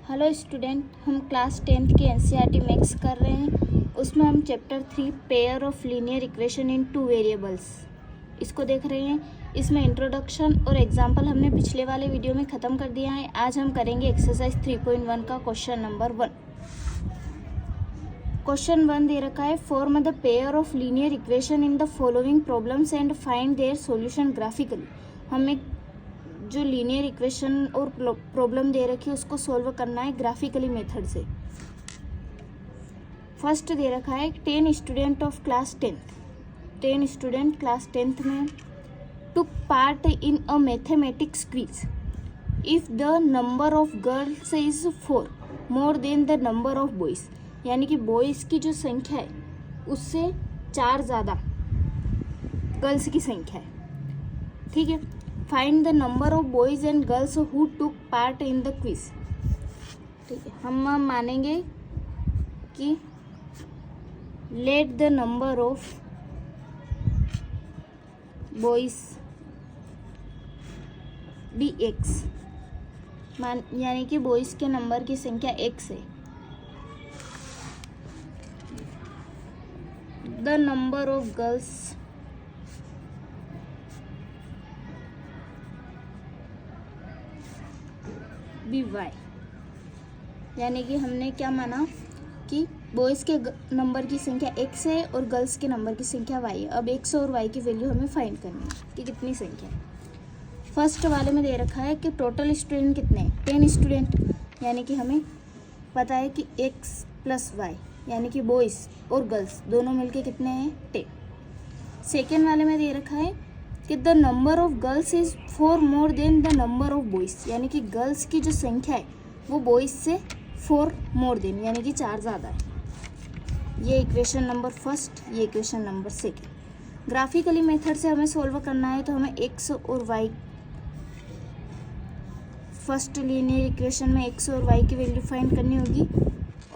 Hello student, हम class 10th की NCERT maths कर रहे हैं। उसमें हम chapter 3 pair of linear equation in two variables इसको देख रहे हैं। इसमें इंट्रोडक्शन और एग्जाम्पल हमने पिछले वाले वीडियो में ख़त्म कर दिया है। आज हम करेंगे एक्सरसाइज 3.1 का क्वेश्चन नंबर 1। क्वेश्चन 1 दे रखा है, form the pair of linear equation in the following problems and find their solution graphically. हमें जो लीनियर इक्वेशन और प्रॉब्लम दे रखी है उसको सॉल्व करना है ग्राफिकली मेथड से। फर्स्ट दे रखा है 10 student of class 10 student class 10th में टुक part in a mathematics quiz. If the number of girls is 4 more than the number of boys, यानी कि बॉयज़ की जो संख्या है उससे 4 ज़्यादा गर्ल्स की संख्या है। ठीक है, find the number of boys and girls who took part in the quiz. ठीक है, हम मानेंगे कि let the number of boys be x, यानी कि बॉयज़ के नंबर की संख्या x है। The number of girls be y, यानी कि हमने क्या माना कि बॉयज़ के नंबर की संख्या x है और गर्ल्स के नंबर की संख्या y है। अब x और y की वैल्यू हमें फाइंड करनी है कि कितनी संख्या है। फर्स्ट वाले में दे रखा है कि टोटल स्टूडेंट कितने हैं, 10 स्टूडेंट, यानी कि हमें पता है कि x प्लस वाई यानी कि बॉयज़ और गर्ल्स दोनों मिलके कितने हैं, 10। सेकेंड वाले में दे रखा है कि the number of girls is 4 more than the number of boys, यानी कि गर्ल्स की जो संख्या है वो बॉयज़ से 4 मोर देन यानी कि 4 ज़्यादा है। ये इक्वेशन नंबर फर्स्ट, ये equation number second. Graphically method से हमें सॉल्व करना है तो हमें एक्स और वाई, फर्स्ट लीनियर इक्वेशन में एक्स और वाई की वैल्यू फाइंड करनी होगी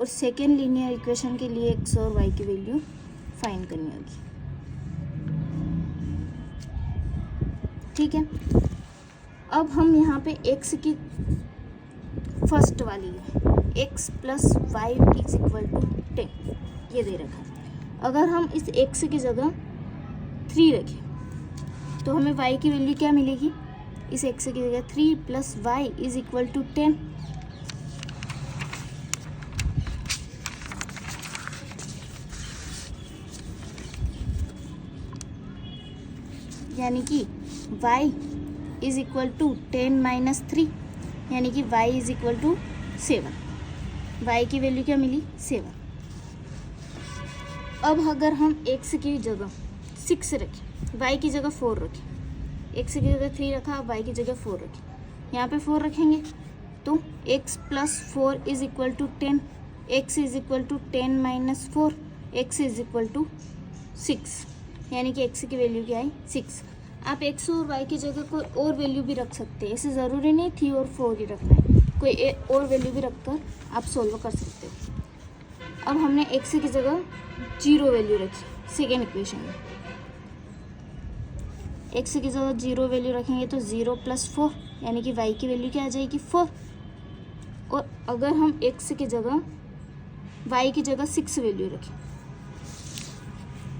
और सेकेंड लीनियर इक्वेशन के लिए एक्स और वाई की वैल्यू फाइंड करनी होगी। ठीक है, अब हम यहाँ पे x की फर्स्ट वाली है x plus y is equal to 10, ये दे रखा है। अगर हम इस x की जगह 3 रखें तो हमें y की वैल्यू क्या मिलेगी, इस x की जगह 3 plus y is equal to 10। यानी कि y is equal to 10 minus 3, यानी कि y is equal to 7। y की वैल्यू क्या मिली, 7। अब अगर हम x की जगह 6 रखें, y की जगह 4 रखें, x की जगह 3 रखा, अब y की जगह 4 रखें, यहाँ पे 4 रखेंगे तो x plus 4 is equal to 10, x is equal to 10 minus 4, x is equal to 6, यानी कि x की वैल्यू क्या है, 6। आप x और y की जगह कोई और वैल्यू भी रख सकते हैं, ऐसे ज़रूरी नहीं 3 और 4 ही रखना है, कोई और वैल्यू भी रखकर आप सोल्व कर सकते हो। अब हमने x की जगह 0 वैल्यू रखी सेकेंड इक्वेशन में, x की जगह 0 वैल्यू रखेंगे तो 0 प्लस 4, यानी कि y की वैल्यू क्या आ जाएगी, 4। और अगर हम x की जगह y की जगह 6 वैल्यू रखें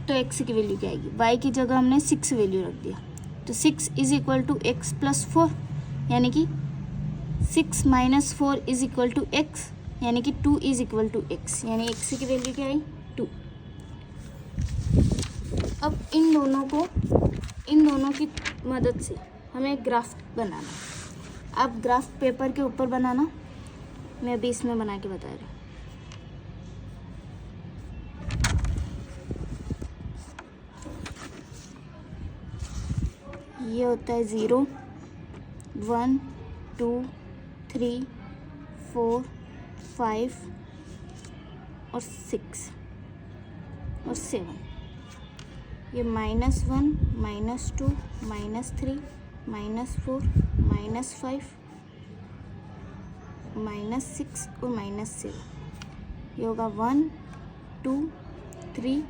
तो x की वैल्यू क्या आएगी, y की जगह हमने 6 वैल्यू रख दिया तो 6 is equal to x plus 4, यानी कि 6 minus 4 is equal to x, यानी कि 2 इज इक्वल टू x, यानी x की वैल्यू क्या आई, 2। अब इन दोनों की मदद से हमें ग्राफ बनाना। आप ग्राफ पेपर के ऊपर बनाना, मैं अभी इसमें बना के बता रही हूँ। ये होता है 0, 1, 2, 3, 4, 5 और 6 और 7। ये -1, -2, -3, -4, -5, -6 और -7। ये होगा 1, 2, 3,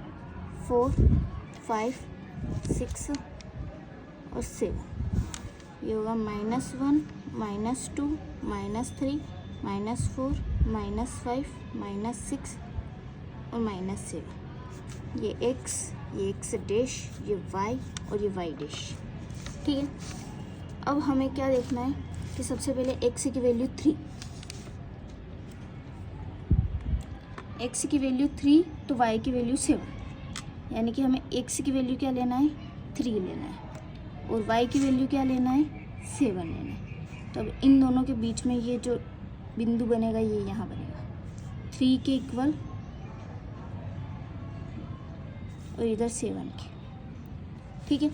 4, 5, 6 और 7। ये होगा -1, -2, -3, -4, -5, -6 और -7। ये x, ये x डैश, ये y और ये y डैश। ठीक है, अब हमें क्या देखना है कि सबसे पहले x की वैल्यू 3, x की वैल्यू 3 तो y की वैल्यू 7, यानी कि हमें x की वैल्यू क्या लेना है 3 लेना है और y की वैल्यू क्या लेना है 7 लेना है। तो अब इन दोनों के बीच में ये जो बिंदु बनेगा ये यहाँ बनेगा 3 के इक्वल और इधर 7 के। ठीक है,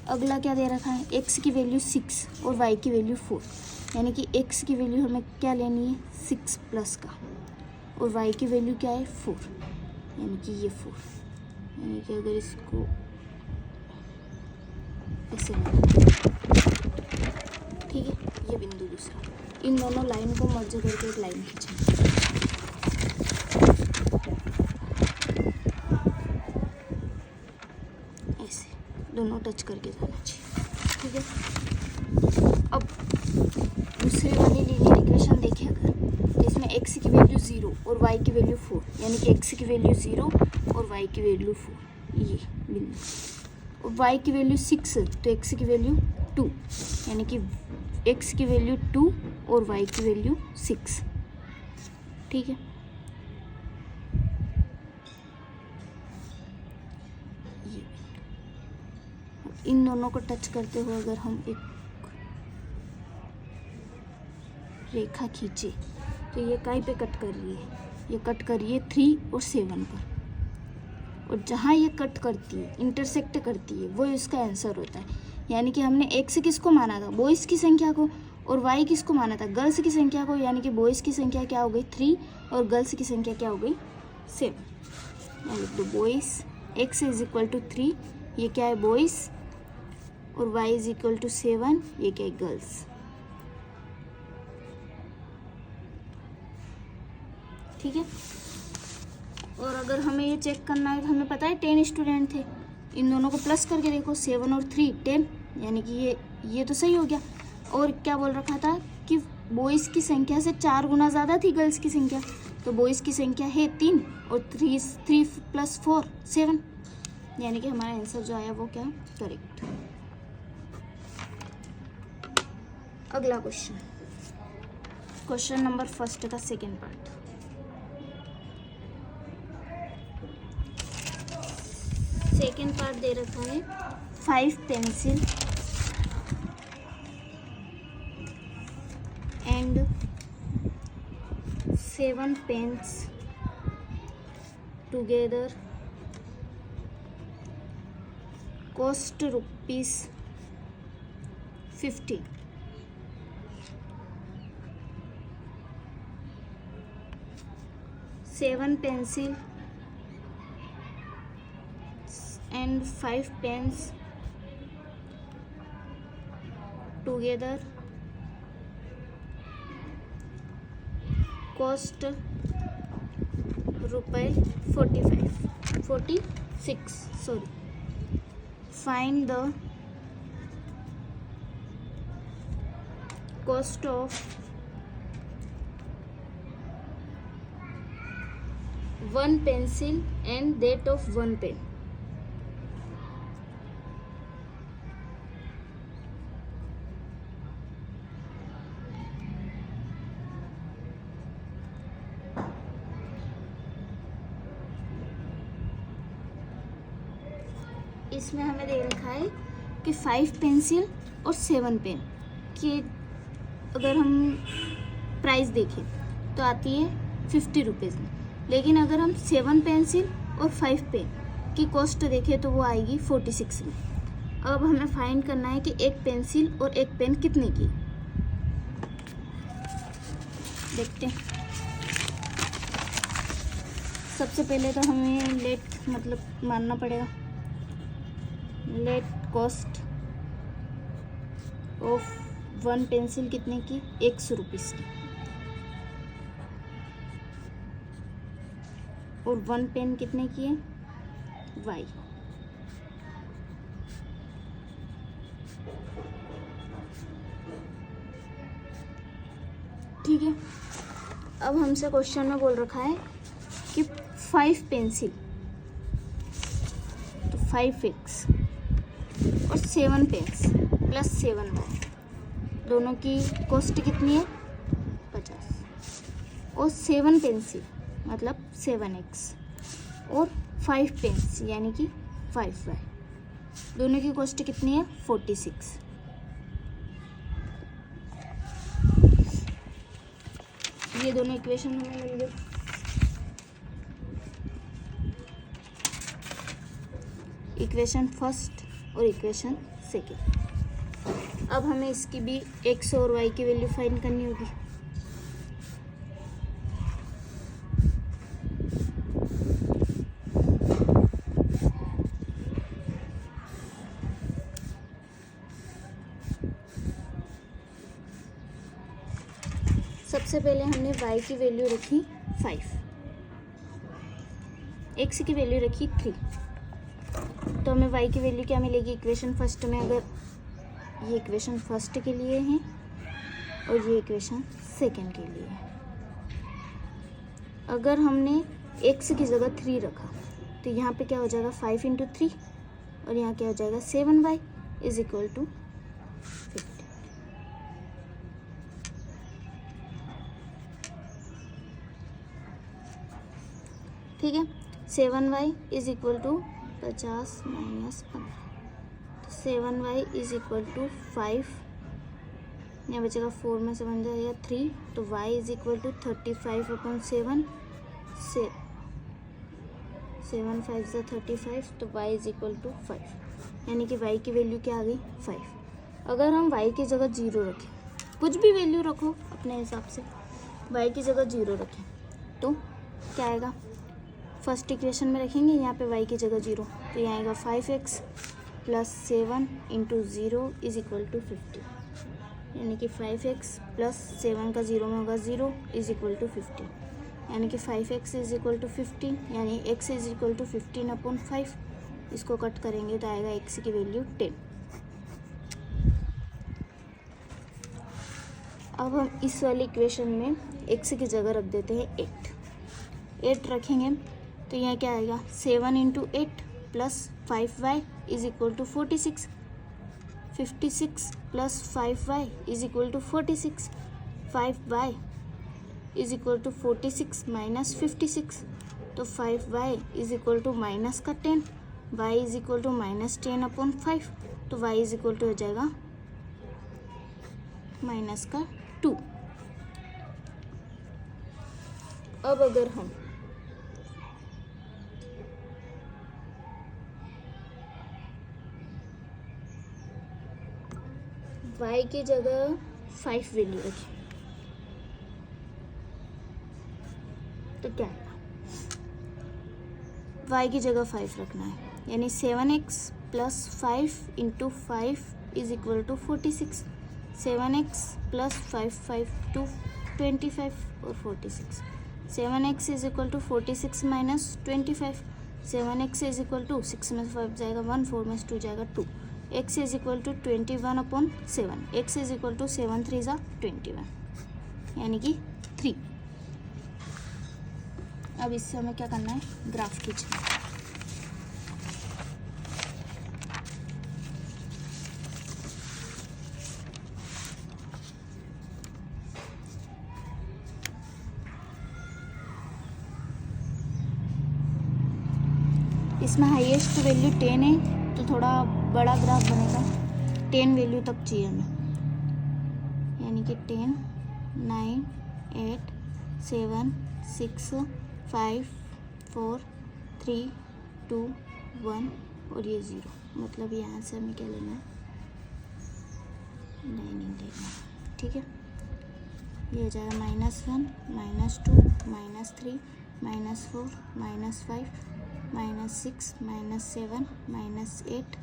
अगला क्या दे रखा है, x की वैल्यू 6 और y की वैल्यू 4, यानी कि x की वैल्यू हमें क्या लेनी है 6 प्लस का और y की वैल्यू क्या है 4, यानी कि ये 4, यानी कि अगर इसको ऐसे, ठीक है, ये बिंदु दूसरा, इन दोनों लाइन को मर्ज करके एक लाइन खींचेंगे। ऐसे दोनों टच करके जाना चाहिए। ठीक है, अब दूसरी वाली लीनियर इक्वेशन देखें अगर, इसमें x की वैल्यू 0 और y की वैल्यू 4, यानी कि x की वैल्यू 0 और y की वैल्यू 4, ये बिंदु, और y की वैल्यू 6 तो x की वैल्यू 2, यानी कि x की वैल्यू 2 और y की वैल्यू 6। ठीक है, ये इन दोनों को टच करते हुए अगर हम एक रेखा खींचे तो ये कहीं पे कट कर रही है, ये कट कर रही है 3 और 7 पर, और जहाँ ये कट करती है इंटरसेक्ट करती है वो इसका आंसर होता है। यानी कि हमने x किसको माना था बॉयज़ की संख्या को और y किसको माना था गर्ल्स की संख्या को, यानी कि बॉयज़ की संख्या क्या हो गई 3 और गर्ल्स की संख्या क्या हो गई 7। लिख दो boys, x is equal to 3, ये क्या है बॉयज़, और y इज इक्वल टू 7, ये क्या है गर्ल्स। ठीक है, और अगर हमें ये चेक करना है तो हमें पता है 10 स्टूडेंट थे, इन दोनों को प्लस करके देखो 7 और 3 10, यानी कि ये तो सही हो गया। और क्या बोल रखा था कि बॉयज़ की संख्या से 4 गुना ज़्यादा थी गर्ल्स की संख्या, तो बॉयज़ की संख्या है 3 और 3 + 4 7, यानी कि हमारा आंसर जो आया वो क्या करेक्ट। अगला क्वेश्चन नंबर 1 का सेकेंड पार्ट। सेकेंड पार्ट दे रखा है 5 pencil and 7 pens together cost ₹50। 7 pencil and 5 pens together cost ₹46। Sorry, find the cost of 1 pencil and that of 1 pen। इसमें हमें दे रखा है कि 5 पेंसिल और 7 पेन की अगर हम प्राइस देखें तो आती है 50 रुपीज़ में, लेकिन अगर हम 7 पेंसिल और 5 पेन की कॉस्ट देखें तो वो आएगी 46 में। अब हमें फाइंड करना है कि एक पेंसिल और एक पेन कितने की। देखते हैं, सबसे पहले तो हमें लेट मानना पड़ेगा, लेट कॉस्ट ऑफ 1 पेंसिल कितने की 100 रुपीज़ की, और 1 पेन कितने की है y। ठीक है, अब हमसे क्वेश्चन में बोल रखा है कि 5 पेंसिल, तो 5x और 7 पेन्स प्लस 7y, दोनों की कॉस्ट कितनी है 50, और 7 पेंसिल मतलब 7x और 5 पेन्स यानी कि 5y, दोनों की कॉस्ट कितनी है 46। ये दोनों इक्वेशन हमें मिल गए। इक्वेशन फर्स्ट और इक्वेशन सेकेंड। अब हमें इसकी भी x और y की वैल्यू फाइंड करनी होगी। सबसे पहले हमने y की वैल्यू रखी 5, x की वैल्यू रखी 3, तो हमें y की वैल्यू क्या मिलेगी इक्वेशन फर्स्ट में। अगर ये इक्वेशन फर्स्ट के लिए है और ये इक्वेशन सेकंड के लिए है, अगर हमने x की जगह 3 रखा तो यहाँ पे क्या हो जाएगा 5 × 3 और यहाँ क्या हो जाएगा 7y इज इक्वल टू 50। ठीक है, 7y इज इक्वल टू 50 - 15, तो 7y इज इक्वल टू 5, यहाँ बचेगा 4 में से बन जाएगा 3, तो y इज इक्वल टू 35/7, 7 5 = 35, तो y इज इक्वल टू 5, यानी कि y की वैल्यू क्या आ गई 5। अगर हम y की जगह 0 रखें, कुछ भी वैल्यू रखो अपने हिसाब से, y की जगह 0 रखें तो क्या आएगा, फर्स्ट इक्वेशन में रखेंगे यहाँ पे y की जगह 0, तो यहाँ आएगा 5x + 7 × 0 इज इक्वल टू 50, यानी कि 5x + 7 का 0 में होगा 0 इज इक्वल टू 50, यानी कि 5x इज इक्वल टू 50, यानी x इज इक्वल टू 15/5। इसको कट करेंगे तो आएगा x की वैल्यू 10। अब हम इस वाली इक्वेशन में x की जगह रख देते हैं 8 रखेंगे तो यहाँ क्या आएगा 7 × 8 + 5y is equal to 46, 56 + 5y is equal to 46, 5y is equal to 46 - 56, तो 5y is equal to minus का 10, y इज इक्वल टू -10/5, तो y इज इक्वल टू हो जाएगा -2। अब अगर हम y की जगह 5 वैल्यू रखें तो क्या आएगा, y की जगह 5 रखना है, यानी 7x + 5 × 5 is equal to 46, 7x + 5 to 25 और 46, 7x is equal to 46 - 25, 7x is equal to 6 में से 5 जाएगा 1, 4 में से 2 जाएगा 2, x is equal to 21/7, x is equal to 7 3 = 21, यानी कि 3। अब इससे हमें क्या करना है, ग्राफ खींचना है। इसमें हाईएस्ट वैल्यू 10 है तो थोड़ा बड़ा ग्राफ बनेगा, 10 वैल्यू तक चाहिए हमें, यानी कि 10 9 8 7 6 5 4 3 2 1 और ये 0, मतलब यहाँ से हमें क्या लेना है 9 लेना है। ठीक है, ये हो जाएगा -1 -2 -3 -4 -5 -6 -7 -8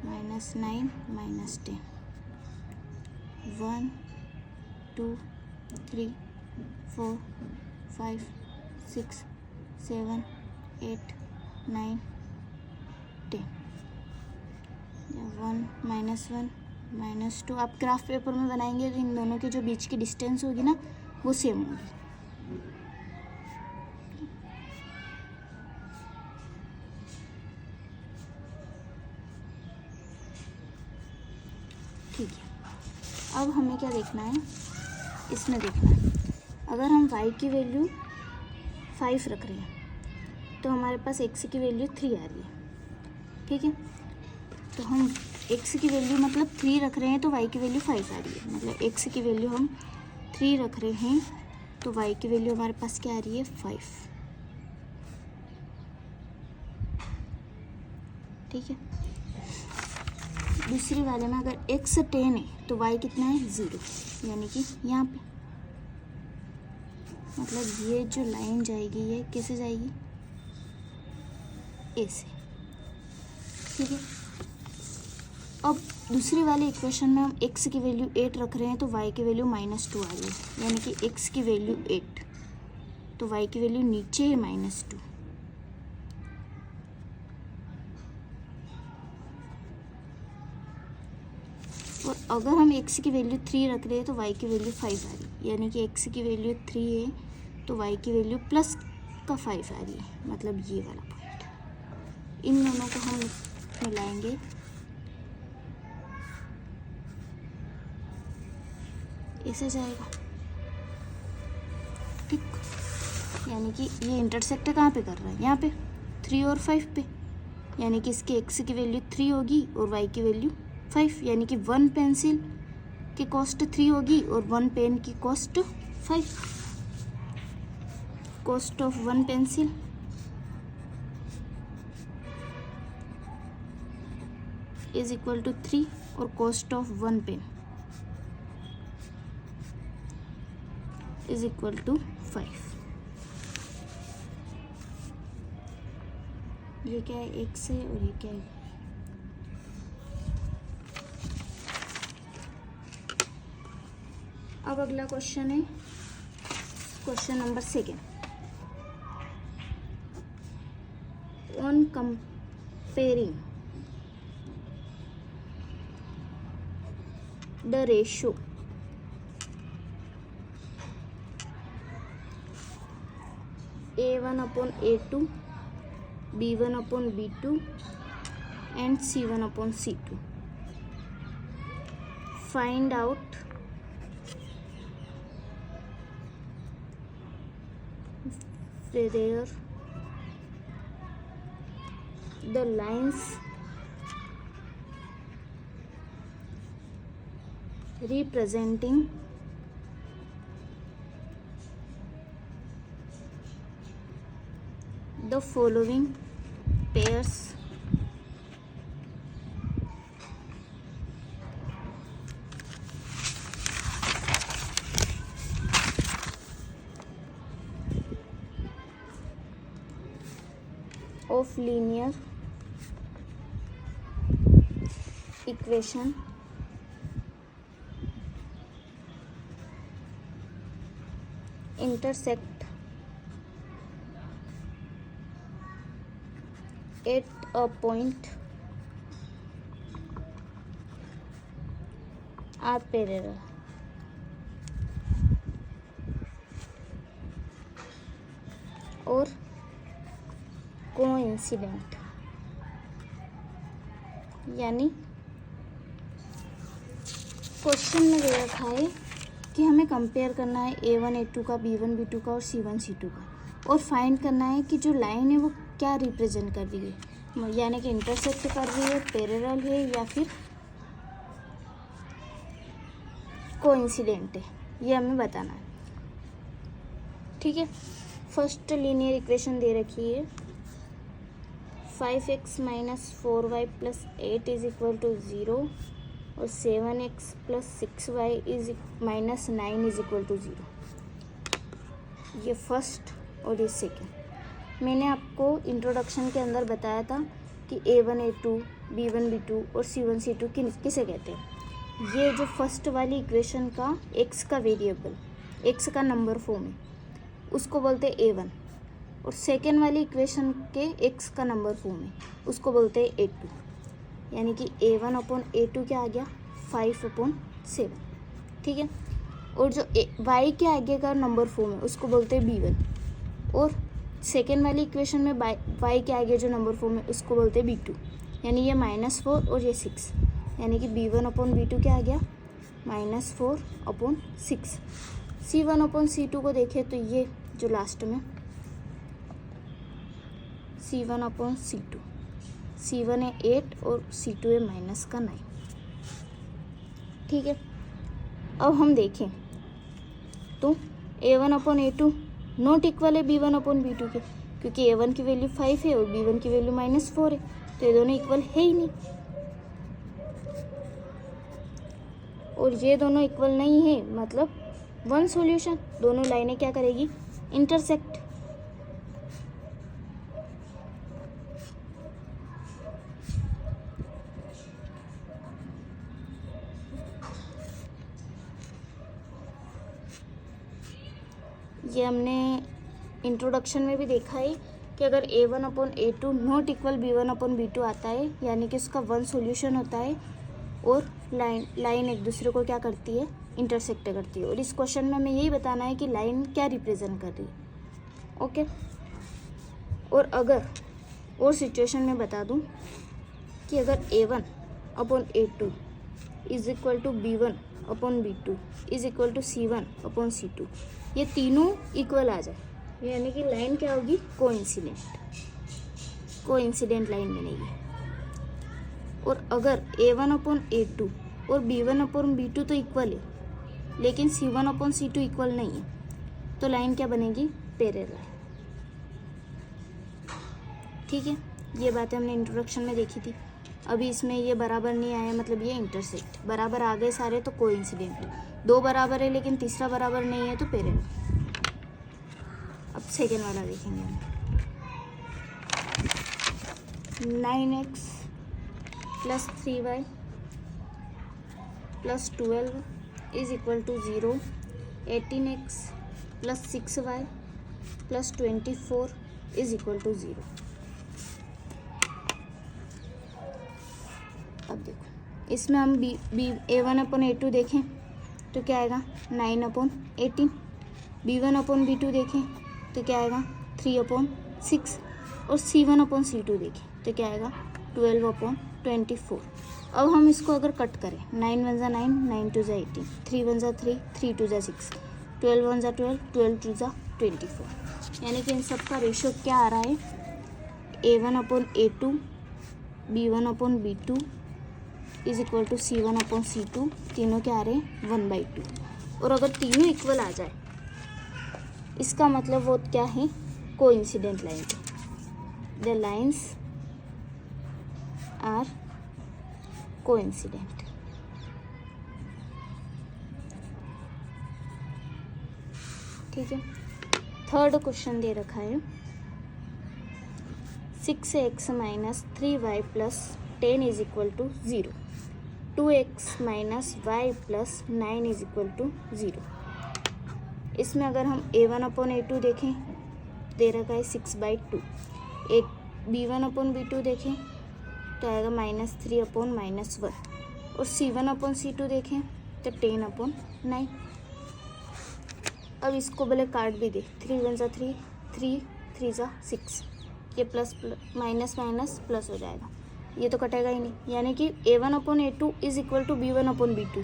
-9 -10, 1 2 3 4 5 6 7 8 9 10, 1 -1 -2। आप ग्राफ पेपर में बनाएंगे तो इन दोनों के जो बीच की डिस्टेंस होगी ना वो सेम होगी। ठीक है, अब हमें क्या देखना है, इसमें देखना है अगर हम y की वैल्यू 5 रख रहे हैं तो हमारे पास x की वैल्यू 3 आ रही है। ठीक है, तो हम x की वैल्यू मतलब 3 रख रहे हैं तो y की वैल्यू 5 आ रही है। मतलब x की वैल्यू हम 3 रख रहे हैं तो y की वैल्यू हमारे पास क्या आ रही है, 5। ठीक है, दूसरी वाले में अगर x 10 है तो y कितना है, 0, यानी कि यहाँ पे मतलब ये जो लाइन जाएगी ये कैसे जाएगी, ऐसे। ठीक है, अब दूसरी वाले इक्वेशन में हम x की वैल्यू 8 रख रहे हैं तो y की वैल्यू -2 आ रही है, यानी कि x की वैल्यू 8 तो y की वैल्यू नीचे है -2। और अगर हम x की वैल्यू 3 रख रहे हैं तो y की वैल्यू 5 आ रही है, यानी कि x की वैल्यू 3 है तो y की वैल्यू प्लस का 5 आ रही है, मतलब ये वाला पॉइंट। इन दोनों को हम मिलाएंगे, ऐसे जाएगा। ठीक, यानी कि ये इंटरसेक्ट कहाँ पे कर रहा है, यहाँ पे 3 और 5 पे, यानी कि इसके x की वैल्यू 3 होगी और y की वैल्यू 5, यानी कि 1 पेंसिल की कॉस्ट 3 होगी और 1 पेन की cost 5। Cost of 1 pencil is equal to 3 और cost of 1 pen is equal to 5। ये क्या है, x है और ये क्या है। अब अगला क्वेश्चन है question number 2। On comparing the ratio A1/A2, B1/B2 and C1/C2, find out whether the lines representing the following pairs of linear equation intersect at a point are parallel. और कोइंसिडेंट, यानी क्वेश्चन में दे रखा है कि हमें compare करना है A1 A2 का, B1 B2 का और C1 C2 का, और फाइंड करना है कि जो लाइन है वो क्या रिप्रेजेंट कर रही है, यानी कि इंटरसेक्ट कर रही है, पैरेलल है या फिर कोइंसिडेंट है, ये हमें बताना है। ठीक है, फर्स्ट लीनियर इक्वेशन दे रखी है 5x - 4y + 8 is equal to 0 और 7x + 6y - 9 is equal to 0। ये फर्स्ट और ये सेकेंड। मैंने आपको इंट्रोडक्शन के अंदर बताया था कि A1 A2, B1 B2 और C1 C2 किसे कहते हैं। ये जो फर्स्ट वाली इक्वेशन का x का वेरिएबल, x का नंबर फॉर्म है, उसको बोलते हैं A1, और सेकेंड वाली इक्वेशन के x का नंबर फॉर्म है, उसको बोलते हैं A2, यानी कि A1/A2 क्या आ गया, 5/7। ठीक है, और जो y के आगे का नंबर फॉर्म है उसको बोलते हैं b1, और सेकेंड वाली इक्वेशन में y के आगे जो नंबर फॉर्म है उसको बोलते हैं b2। यानी ये -4 और ये 6, यानी कि b1/b2 क्या आ गया, -4/6। c1/c2 को देखें तो ये जो लास्ट में c1/c2, c1 है 8 और c2 है -9। ठीक है, अब हम देखें तो a1/a2 नॉट इक्वल है b1/b2 के, क्योंकि a1 की वैल्यू 5 है और b1 की वैल्यू -4 है, तो ये दोनों इक्वल है ही नहीं। और ये दोनों इक्वल नहीं है, मतलब वन सॉल्यूशन, दोनों लाइनें क्या करेगी, इंटरसेक्ट। ये हमने इंट्रोडक्शन में भी देखा है कि अगर a1/a2 नॉट इक्वल b1/b2 आता है, यानी कि उसका वन सॉल्यूशन होता है और लाइन एक दूसरे को क्या करती है, इंटरसेक्ट करती है। और इस क्वेश्चन में हमें यही बताना है कि लाइन क्या रिप्रेजेंट कर रही है। ओके, और अगर और सिचुएशन में बता दूं कि अगर a1/a2 is equal to b1/b2 is equal to c1/c2, ये तीनों इक्वल आ जाए, यानी कि लाइन क्या होगी, कोइंसिडेंट लाइन बनेगी। और अगर a1/a2 और b1/b2 तो इक्वल है, लेकिन c1/c2 इक्वल नहीं है, तो लाइन क्या बनेगी, पैरेलल। ठीक है, ये बातें हमने इंट्रोडक्शन में देखी थी। अभी इसमें ये बराबर नहीं आया, मतलब ये इंटरसेक्ट। बराबर आ गए सारे तो कोइंसिडेंट, दो बराबर है लेकिन तीसरा बराबर नहीं है तो पैरेलल। अब सेकेंड वाला देखेंगे हम। 9x + 3y + 12 is equal to 0। 18x + 6y + 24 is equal to 0। अब देखो, इसमें हम a1/a2 देखें तो क्या आएगा, 9/18। b1/b2 देखें तो क्या आएगा, 3/6। और c1/c2 देखें तो क्या आएगा, 12/24। अब हम इसको अगर कट करें, 9 1 = 9, 9 2 = 18, 3 1 = 3, 3 2 = 6, 12 1 = 12, 12 2 = 24। यानी कि इन सब का रेशो क्या आ रहा है, a1/a2 b1/b2 is equal to c1/c2, तीनों क्या आ रहे हैं, 1/2। और अगर तीनों इक्वल आ जाए, इसका मतलब वो क्या है, coincident line. The lines are coincident. ठीक है, थर्ड क्वेश्चन दे रखा है, 6x - 3y + 10 is equal to 0। 2x - y + 9 is equal to 0। इसमें अगर हम a1/a2 देखें, दे रखा है 6/2। एक b1/b2 देखें तो आएगा -3/-1। और c1/c2 देखें तो 10/9। अब इसको भले काट भी दे, 3 1 = 3, 3 3 = 6, ये प्लस माइनस माइनस प्लस हो जाएगा, ये तो कटेगा ही नहीं। यानी कि a1/a2 is equal to b1/b2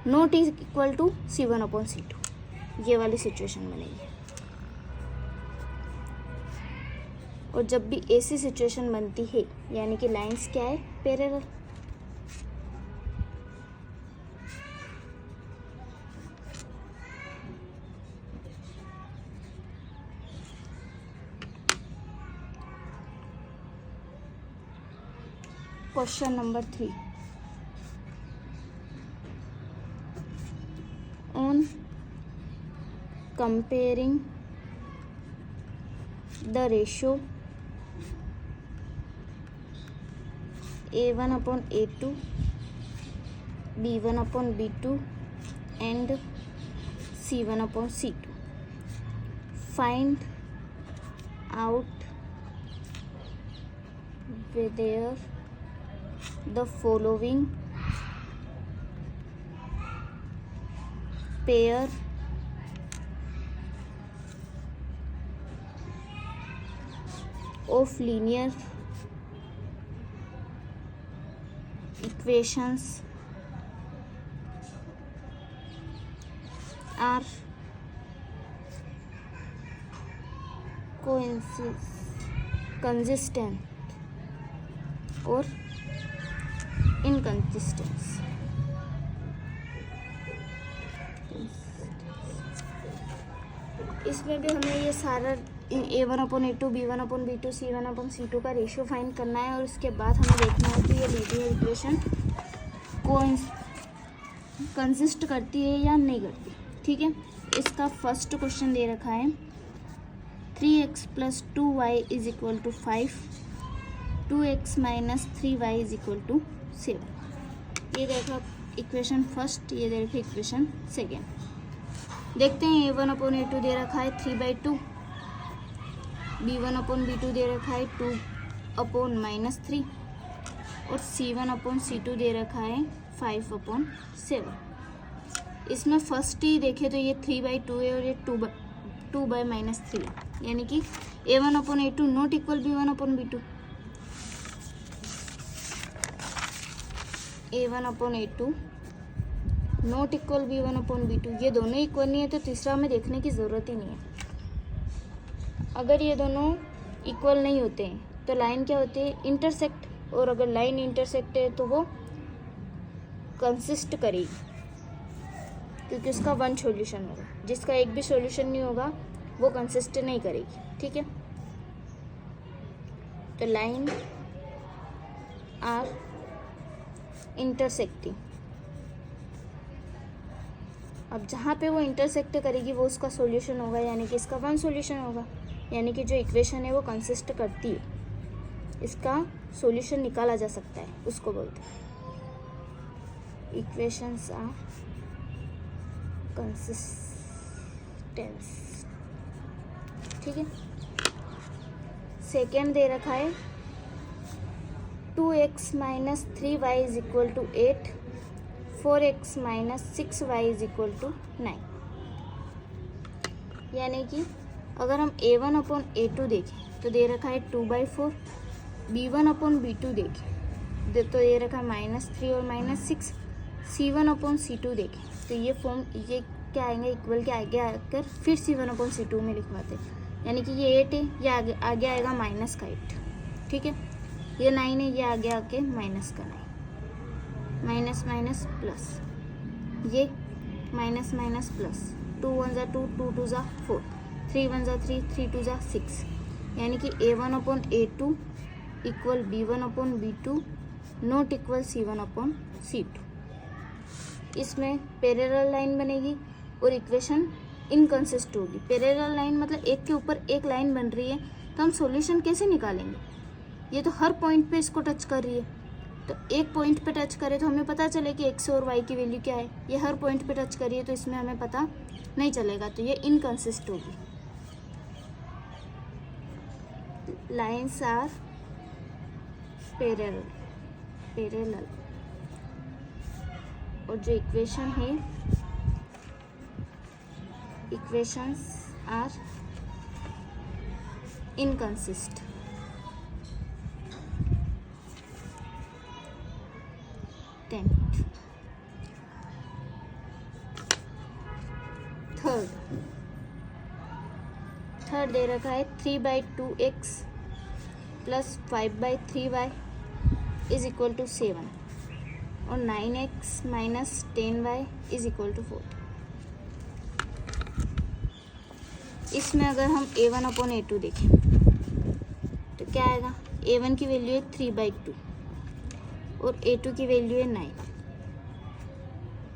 not is equal to c1/c2, ये वाली सिचुएशन बनेगी। और जब भी ऐसी सिचुएशन बनती है, यानी कि लाइंस क्या है, parallel. Question number 3, on comparing the ratio a1/a2, b1/b2 and c1/c2, find out whether the following pair of linear equations are consistent or inconsistent. इसमें भी हमें ये सारा A1/A2 B1/B2 C1/C2 का रेशियो फाइंड करना है और उसके बाद हमें देखना है कि ये लीनियर इक्वेशन कंसिस्ट करती है या नहीं करती। ठीक है, इसका फर्स्ट क्वेश्चन दे रखा है 3x + 2y = 5, 2x - 3y = 7। ये देखा इक्वेशन फर्स्ट, ये देखा इक्वेशन सेकेंड। देखते हैं A1/A2 दे रखा है 3/2, B1/B2 दे रखा है 2/-3 और C1/C2 दे रखा है 5/7। इसमें फर्स्ट ही देखे तो ये 3/2 है और ये 2/-3 है, यानी कि A1/A2 not equal B1/B2। A1/A2 not equal B1/B2, ये दोनों इक्वल नहीं है तो तीसरा हमें देखने की ज़रूरत ही नहीं है। अगर ये दोनों इक्वल नहीं होते हैं तो लाइन क्या होती है, इंटरसेक्ट, और अगर लाइन इंटरसेक्ट है तो वो कंसिस्ट करेगी क्योंकि उसका वन सॉल्यूशन होगा। जिसका एक भी सॉल्यूशन नहीं होगा वो कंसिस्ट नहीं करेगी। ठीक है, तो लाइन आर इंटरसेक्टिंग। अब जहाँ पे वो इंटरसेक्ट करेगी वो उसका सॉल्यूशन होगा, यानी कि इसका वन सॉल्यूशन होगा, यानी कि जो इक्वेशन है वो कंसिस्ट करती है, इसका सॉल्यूशन निकाला जा सकता है, उसको बोलते हैं इक्वेशंस आर कंसिस्टेंस। ठीक है, सेकेंड दे रखा है 2x - 3y = 8, 4x - 6y = 9। यानी कि अगर हम A1/A2 देखें तो दे रखा है 2/4, B1/B2 देखें तो दे रखा है -3 और -6, C1/C2 देखें तो ये फॉर्म ये क्या आएंगे, इक्वल के आगे आकर फिर C1/C2 में लिखवाते हैं, यानी कि ये 8 है, ये आगे आएगा माइनस का 8। ठीक है, ये 9 है, ये आगे आके माइनस का 9, माइनस माइनस प्लस, ये माइनस माइनस प्लस, 2 1 ज़ा 2, 2 2 ज़ा 4, 3 1 ज़ा 3, 3 2 ज़ा 6, यानी कि A1/A2 equal B1/B2 not equal C1/C2। इसमें पैरेलल लाइन बनेगी और इक्वेशन इनकंसिस्ट होगी। पैरेलल लाइन मतलब एक के ऊपर एक लाइन बन रही है, तो हम सॉल्यूशन कैसे निकालेंगे? ये तो हर पॉइंट पे इसको टच कर रही है, तो एक पॉइंट पे टच करे तो हमें पता चले कि x और y की वैल्यू क्या है। ये हर पॉइंट पे टच करिए तो इसमें हमें पता नहीं चलेगा, तो ये इनकंसिस्ट होगी। लाइन्स आर पैरेलल और जो इक्वेशन है, इक्वेशंस आर इनकंसिस्ट। थर्ड दे रखा है 3/2x + 5/3y = 7 और 9x - 10y = 4। इसमें अगर हम A1/A2 देखें तो क्या आएगा, A1 की वैल्यू है 3/2 और A2 की वैल्यू है 9।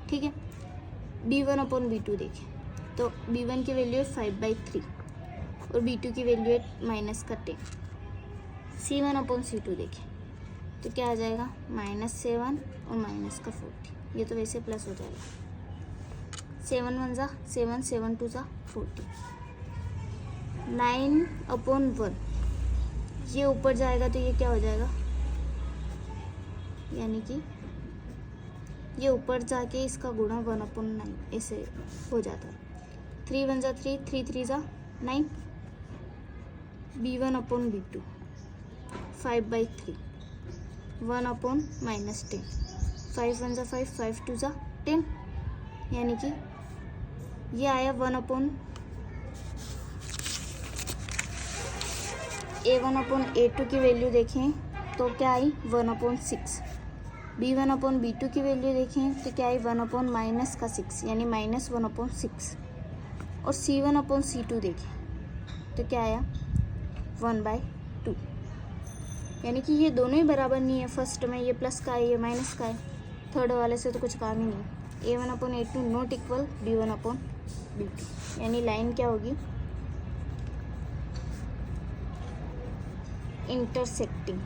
ठीक है, B1/B2 देखें तो B1 की वैल्यू है 5/3 और B2 की वैल्यू है -10। C1/C2 देखें तो क्या आ जाएगा, -7 और -40। ये तो वैसे प्लस हो जाएगा, 7 1 ज़ा 7, 7 2 ज़ा 40, 9/1 ये ऊपर जाएगा तो ये क्या हो जाएगा, यानी कि ये ऊपर जाके इसका गुणा 1/9 ऐसे हो जाता है। 3 1 जा 3, 3 3 जा 9, b1/b2 5/3 1/-10, 5 1 जा 5, 5 2 जा 10, यानी कि ये आया 1/A1/A2 की वैल्यू देखें तो क्या आई 1/6। b1/b2 की वैल्यू देखें तो क्या आई 1/-6 यानी -1/6। और c1/c2 देखें तो क्या आया 1/2, यानी कि ये दोनों ही बराबर नहीं है। फर्स्ट में ये प्लस का है, ये माइनस का है, थर्ड वाले से तो कुछ काम ही नहीं। A1/A2 नॉट इक्वल b1/b2, यानी लाइन क्या होगी इंटरसेक्टिंग।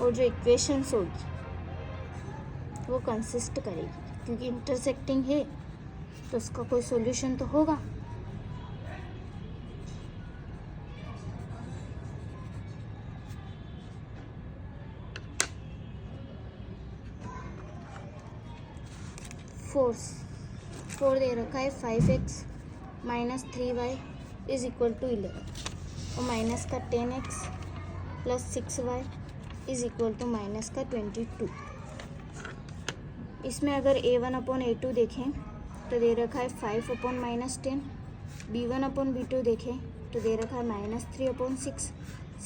और जो इक्वेशंस होगी वो कंसिस्ट करेगी, क्योंकि इंटरसेक्टिंग है तो उसका कोई सॉल्यूशन तो होगा। फोर दे रखा है 5x minus 3y is equal to 11 और माइनस का 10x plus 6y is equal to minus का 22। इसमें अगर A1/A2 देखें तो दे रखा है 5/-10, b1/b2 देखें तो दे रखा है -3/6,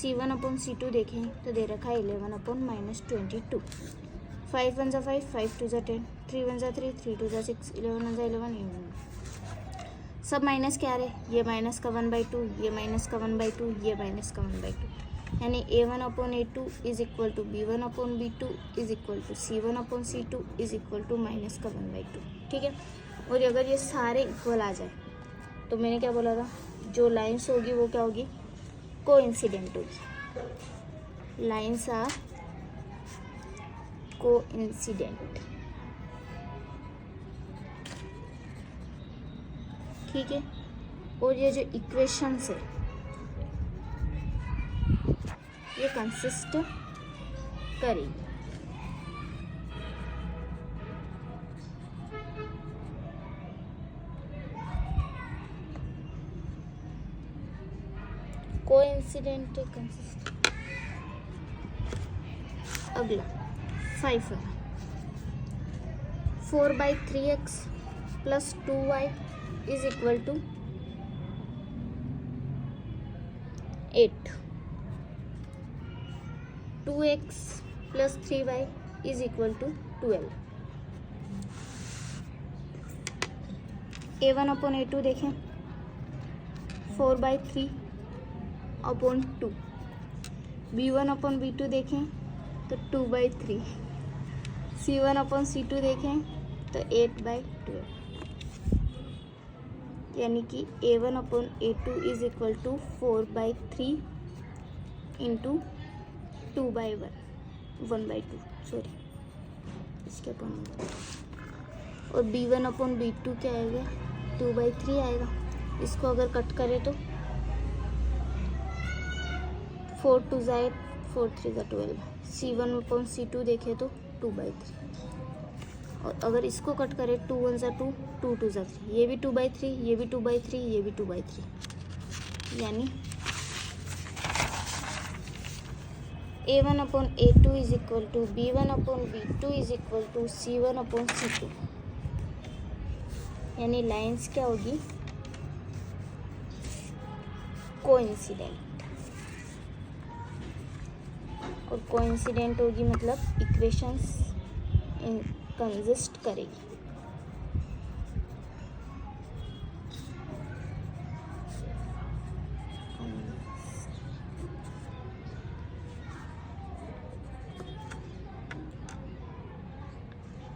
c1/c2 देखें तो दे रखा है 11/-22। 5 1 जा 5, 5 2 जा 10, 3 1 जा 3, 3 2 जा 6, 11 1 जा 11, 11 सब माइनस क्या आ रहे, ये माइनस का 1/2, ये माइनस का 1/2, ये माइनस का 1/2, यानी A1/A2 is equal to b1/b2 is equal to c1/c2 is equal to minus का 1/2। ठीक है, और अगर ये सारे इक्वल आ जाए तो मैंने क्या बोला था, जो लाइंस होगी वो क्या होगी कोइंसिडेंट होगी। Lines are coincident. ठीक है, और ये जो इक्वेशंस है ये कंसिस्ट करेगी। Coincident consist. अगला 5 है 4/3x plus 2y is equal to 8, 2x plus 3y is equal to 12। A1/A2 देखें 4/3/2, b1/b2 देखें तो 2/3, c1/c2 देखें तो 8/12, यानी कि A1/A2 is equal to 4/3 into 2/1, 1/2 sorry इसके अपन, और b1/b2 क्या आएगा 2/3 आएगा। इसको अगर कट करें तो 4 2 जा 8, 4 3 जा 12, c1/c2 देखें तो 2/3, और अगर इसको कट करें 2 1 जा 2, 2 2 जा 3, ये भी 2/3, ये भी 2/3, ये भी 2/3, यानी A1/A2 is equal to b1/b2 is equal to c1/c2, यानी लाइंस क्या होगी कोइंसिडेंट। और कोइंसिडेंट होगी मतलब इक्वेशंस कंसिस्ट करेगी।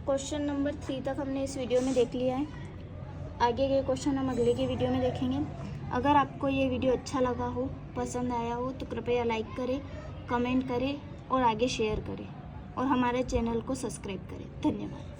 क्वेश्चन नंबर 3 तक हमने इस वीडियो में देख लिया है। आगे के क्वेश्चन हम अगले की वीडियो में देखेंगे। अगर आपको ये वीडियो अच्छा लगा हो, पसंद आया हो तो कृपया लाइक करें, कमेंट करें और आगे शेयर करें और हमारे चैनल को सब्सक्राइब करें। धन्यवाद।